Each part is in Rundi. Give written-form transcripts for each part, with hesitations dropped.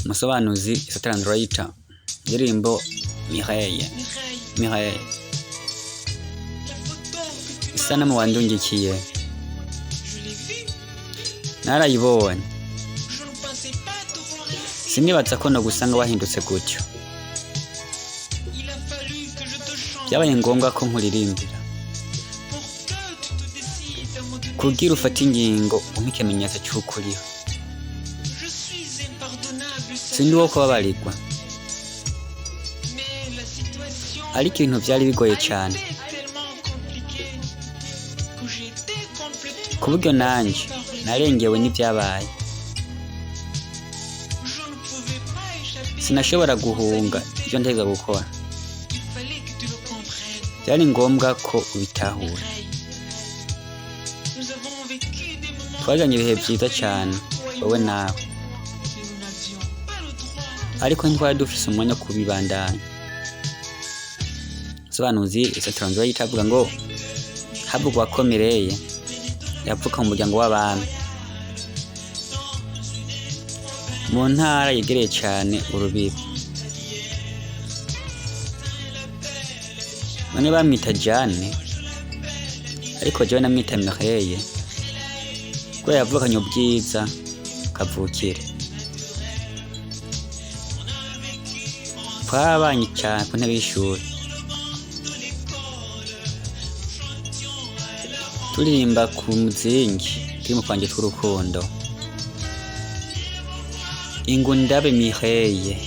Umusobanuzi Translator indirimbo Mireille isanamu wandungikiye narayibonye sinibaza ko no gusanga wahindutse gutyo byabaye ngombwa ko nkuririmbira kugira ufate ingingo umikemenyetso cy'ukuriho sindi wo kubabarirwa ariko ibintu byari bigoye cyane ku buryo nanjye narengewe n'ibyabaye sinashobora guhunga ibyo ntega gukora byari ngombwa ko ubitahura twajyanye ibihe byiza cyane wowe nawe ariko ntitwari dufise umwanya wo kubibandanya Umusobanuzi Translator avuga ngo havugwa ko Mireille yapfuka mu muryango w'abami mu ntara yegereye cyane urubibi none bamwita Jane ariko jewe namwita Mireille ko yavukanye ubwiza kavukire twabanye cyane ku ntebe y'ishuri turirimba ku muzingi turi mu kwanjye tw'urukundo ingundabe Mireille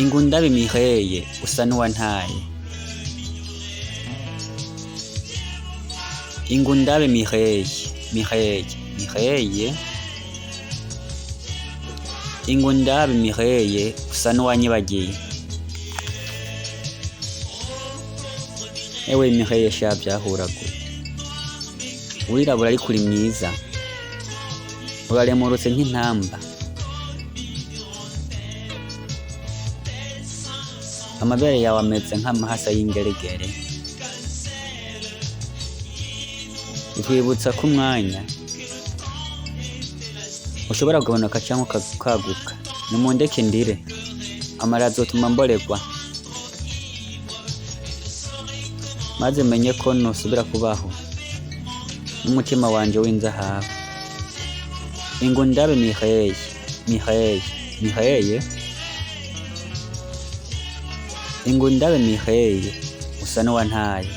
ingundabe Mireille usa n'uwantaye ingundabe Mireille ingundabe Mireille usa n'uwanyibagiye ewe Mireille sha byahuragu wirabura ari kuri mwiza uraremurutse nk'intamba amabere yawe ameze nk'amahasa y'ingeregere bitwibutsa ko umwanya ushobora kugabanuka cyangwa ukaguka nimundeke ndire amara azotuma mboregwa maze menye ko nosubira kubaho n'umutima wanje w'inzahabu ingundabe Mireille ingundabe Mireille usa n'uwantaye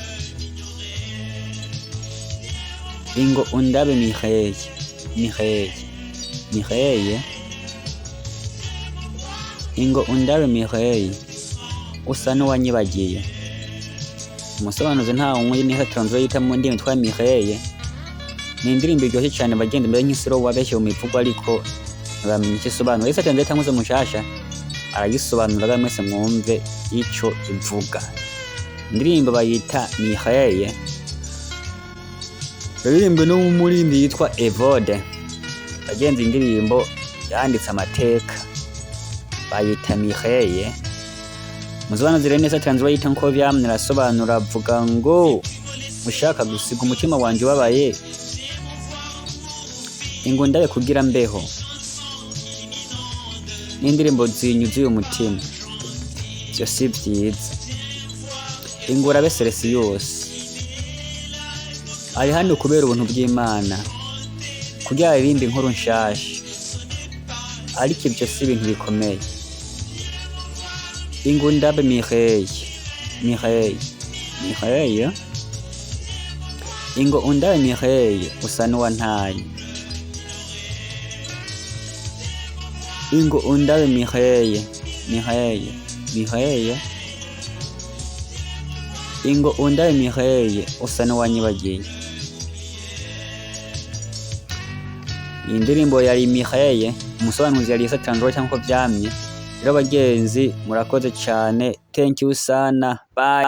ingo undabe Mireille ingo undabe Mireille usa n'uwanyibagiye Umusobanuzi nta umwe ni Translator mu ndimi twa Mireille ni indirimbo iryoshye cyane bagenda imbere nk'isiro wabeshye mu mivugo ariko bamenye icyo isobanura ese Translator nkuze mushasha arayisobanura mwese mwumve icyo ivuga indirimbo bayita Mireille indirimbo no murindi yitwa Evode bagenza indirimbo yanditse amateka bayita Mireille Umusobanuzi neza Translator nko byamwe rasobanura avuga ngo ushaka gusiga umutima wanje wabaye ingundabe kugira mbeho n'indirimbo zinyuzuye umutima byo si byiza ingurabe Celsius ari hano kubera ubuntu bw'Imana kugira irindi inkuru nshasha ariko ibyo si ibintu bikomeye ingundabe Mireille ingo undabe Mireille usa n'uwantaye ingo undabe Mireille ingo undabe Mireille usa n'uwanyibagiye iyi ndirimbo yari Mireille Umusobanuzi yari Translator cyangwa byamye rero bagenzi murakoze cyane thank you sana bye.